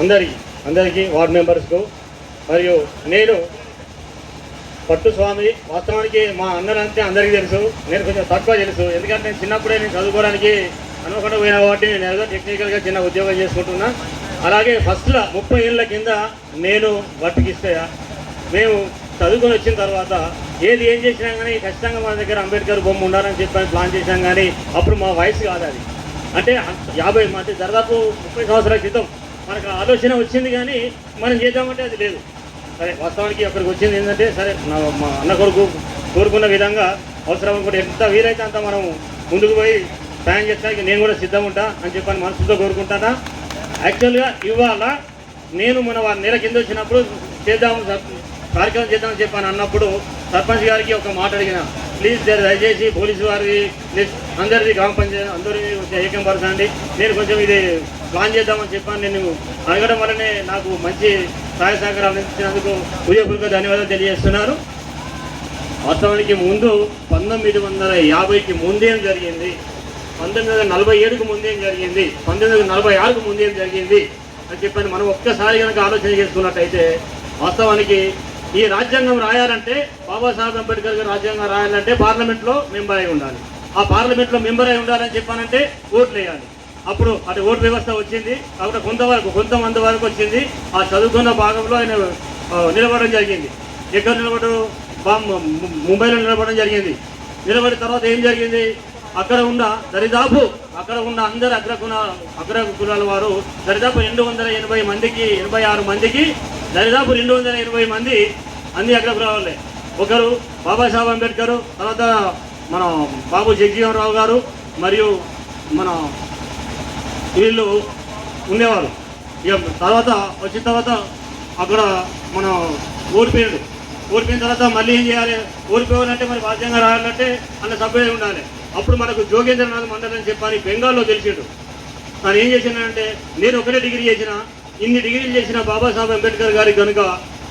అందరికీ వార్డు మెంబర్స్కు మరియు నేను పట్టు స్వామి. వాస్తవానికి మా అన్నలంటే అందరికీ తెలుసు, నేను కొంచెం తక్కువ తెలుసు. ఎందుకంటే నేను చిన్నప్పుడే నేను చదువుకోవడానికి అనుకోకుండా పోయినా కాబట్టి నేను ఏదో టెక్నికల్గా చిన్న ఉద్యోగం చేసుకుంటున్నా. అలాగే ఫస్ట్లో 30 ఏళ్ళ కింద నేను వర్తికిస్తే మేము చదువుకొని వచ్చిన తర్వాత ఏం చేసినా కానీ ఖచ్చితంగా మన దగ్గర అంబేద్కర్ బొమ్మ ఉండాలని చెప్పని ప్లాన్ చేశాం. కానీ అప్పుడు మా వయసు కాదు అది, అంటే 50 అంటే దాదాపు 30 సంవత్సరాల క్రితం మనకు ఆలోచన వచ్చింది. కానీ మనం చేద్దామంటే అది లేదు. సరే, వాస్తవానికి అక్కడికి వచ్చింది ఏంటంటే, సరే మా అన్న కొడుకు కోరుకున్న విధంగా అవసరం అనుకుంటే ఎంత వీలైతే అంత మనం ముందుకు పోయి సాయం చేస్తానికి నేను కూడా సిద్ధం ఉంటా అని చెప్పని మనసుతో కోరుకుంటానా. యాక్చువల్గా ఇవాళ నేను మన నెల కింద వచ్చినప్పుడు కార్యక్రమం చేద్దామని చెప్పని అన్నప్పుడు సర్పంచ్ గారికి ఒక మాట అడిగిన, ప్లీజ్ దయచేసి పోలీసు వారి అందరిది గ్రామ పంచాయతీ అందరినీ ఏకం పరచండి, నేను కొంచెం ఇది ప్లాన్ చేద్దామని చెప్పాను. నేను అడగడం వల్లనే నాకు మంచి సహాయ సహకారాలు అందించినందుకు హృదయపూర్వక ధన్యవాదాలు తెలియజేస్తున్నారు. వాస్తవానికి ముందు 1950కి ముందేం జరిగింది, 1947కు ముందేం జరిగింది, 1946కు ముందేం జరిగింది అని చెప్పని మనం ఒక్కసారి కనుక ఆలోచన చేసుకున్నట్టయితే, వాస్తవానికి ఈ రాజ్యాంగం రాయాలంటే బాబాసాహెబ్ అంబేద్కర్ గారు రాజ్యాంగం రాయాలంటే పార్లమెంట్లో మెంబర్ అయి ఉండాలి. ఆ పార్లమెంట్లో మెంబర్ అయి ఉండాలని చెప్పానంటే ఓట్లు వేయాలి. అప్పుడు అటు ఓటు వ్యవస్థ వచ్చింది. కాబట్టి కొంతమంది వరకు వచ్చింది. ఆ చదువుకున్న భాగంలో ఆయన నిలబడడం జరిగింది. ఎక్కడ నిలబడడం? ముంబైలో నిలబడడం జరిగింది. నిలబడిన తర్వాత ఏం జరిగింది, అక్కడ ఉన్న అందరు అగ్ర కులాల వారు దరిదాపు 280 మందికి 86 మందికి దరిదాపు 280 మంది అన్ని అగ్ర కులాలే. ఒకరు బాబాసాహెబ్ అంబేద్కర్, తర్వాత మన బాబు జగజీవన్ రావు గారు మరియు మన వీళ్ళు ఉండేవారు. ఇక తర్వాత వచ్చిన తర్వాత అక్కడ మనం ఓడిపోయిన తర్వాత మళ్ళీ ఏం చేయాలి, ఓడిపోవాలంటే మరి రాజ్యాంగం రాయాలంటే అన్న సభ్యులు ఉండాలి. అప్పుడు మనకు జోగేంద్రనాథ్ మండల్ అని చెప్పని బెంగాల్లో తెలిసిండు. తను ఏం చేసినాడంటే, నేను ఒకటే డిగ్రీ చేసిన, ఇన్ని డిగ్రీలు చేసిన బాబాసాహెబ్ అంబేద్కర్ గారికి కనుక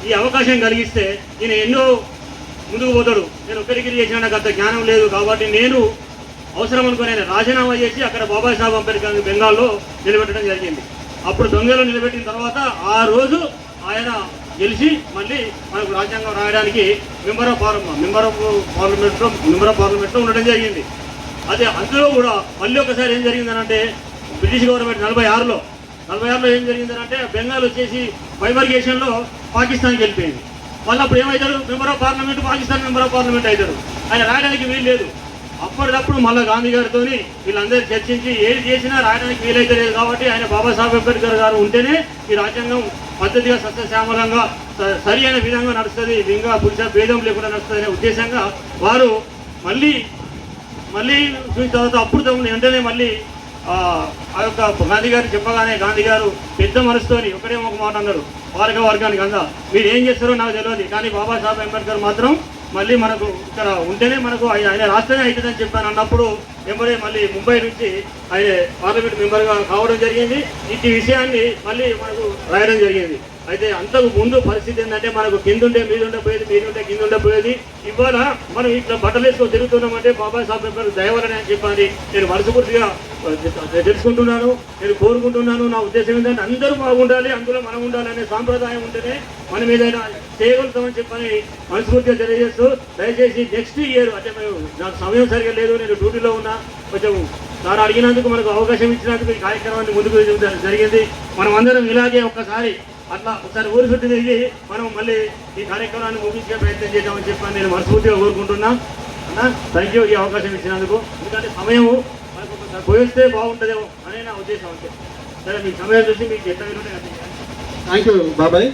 ఈ అవకాశం కలిగిస్తే ఈయన ఎన్నో ముందుకు పోతాడు. నేను ఒక డిగ్రీ చేసినా, నాకు అంత జ్ఞానం లేదు కాబట్టి నేను అవసరం అనుకుని ఆయన రాజీనామా చేసి అక్కడ బాబాసాహెబ్ అంబేద్కర్ బెంగాల్లో నిలబెట్టడం జరిగింది. అప్పుడు దొంగలో నిలబెట్టిన తర్వాత ఆ రోజు ఆయన గెలిచి మళ్ళీ మనకు రాజ్యాంగం రాయడానికి మెంబర్ ఆఫ్ పార్లమెంట్లో ఉండడం జరిగింది. అదే అందులో కూడా మళ్ళీ ఒకసారి ఏం జరిగిందనంటే, బ్రిటిష్ గవర్నమెంట్ 46లో ఏం జరిగిందనంటే, బెంగాల్ వచ్చేసి బైవర్గేషన్లో పాకిస్తాన్కి వెళ్ళిపోయింది. మళ్ళీ అప్పుడు ఏమవుతాడు, member of parliament, Pakistan member of parliament అవుతాడు. ఆయన రాయడానికి వీలు లేదు. అప్పటికప్పుడు మళ్ళీ గాంధీ గారితో వీళ్ళందరూ చర్చించి ఏది చేసినా రాయడానికి వీలైతే లేదు కాబట్టి ఆయన బాబాసాహెబ్ అంబేద్కర్ గారు ఉంటేనే ఈ రాజ్యాంగం పద్ధతిగా సస్యశ్యామలంగా సరి అయిన విధంగా నడుస్తుంది, లింగ పురుష భేదం లేకుండా నడుస్తుంది అనే ఉద్దేశంగా వారు మళ్ళీ చూసిన తర్వాత అప్పుడు వెంటనే మళ్ళీ ఆ యొక్క గాంధీ గారు చెప్పగానే గాంధీ గారు పెద్ద మనసుతోని ఒకటే ఒక మాట అన్నారు, వర్గానికి అందా మీరు ఏం చేస్తారో నాకు తెలియదు, కానీ బాబాసాహెబ్ అంబేద్కర్ మాత్రం మళ్ళీ మనకు ఇక్కడ ఉంటేనే మనకు ఆయన రాష్ట్రమే అవుతుందని చెప్పాను అన్నప్పుడు వెంబడే మళ్ళీ ముంబై నుంచి ఆయన పార్లమెంట్ మెంబర్గా కావడం జరిగింది. ఈ విషయాన్ని మళ్ళీ మనకు రాయడం జరిగింది. అయితే అంతకు ముందు పరిస్థితి ఏంటంటే, మనకు కిందుంటే మీదుండే పోయేది, మీదుంటే కిందుండే పోయేది. ఇవాళ మనం ఇట్లా బట్టలు వేసుకొని తిరుగుతున్నామంటే బాబాసాహెబ్ అంబేద్కర్ దయవలని అని చెప్పని నేను మనస్ఫూర్తిగా తెలుసుకుంటున్నాను, నేను కోరుకుంటున్నాను. నా ఉద్దేశం ఏంటంటే అందరూ బాగుండాలి, అందులో మనం ఉండాలి అనే సాంప్రదాయం ఉంటేనే మనం ఏదైనా చేయగలుగుతామని చెప్పని మనస్ఫూర్తిగా తెలియజేస్తూ, దయచేసి నెక్స్ట్ ఇయర్ అంటే నాకు సమయం సరిగా లేదు, నేను డ్యూటీలో ఉన్నా, కొంచెం సార్ అడిగినందుకు మనకు అవకాశం ఇచ్చినందుకు ఈ కార్యక్రమాన్ని ముందుకు జరిగింది. మనం అందరం ఇలాగే ఒకసారి ఊరు చుట్టూ తిరిగి మనం మళ్ళీ ఈ కార్యక్రమాన్ని ముగించే ప్రయత్నం చేద్దామని చెప్పని నేను మనస్ఫూర్తిగా కోరుకుంటున్నా. అన్న థ్యాంక్ యూ ఈ అవకాశం ఇచ్చినందుకు. ఎందుకంటే సమయము మనకు ఒకసారి పోయిస్తే బాగుంటుందేమో అనే నా ఉద్దేశం అంతే. సరే, మీ సమయం చూసి మీకు ఎట్లా విలువ. థ్యాంక్ యూ బాబాయ్.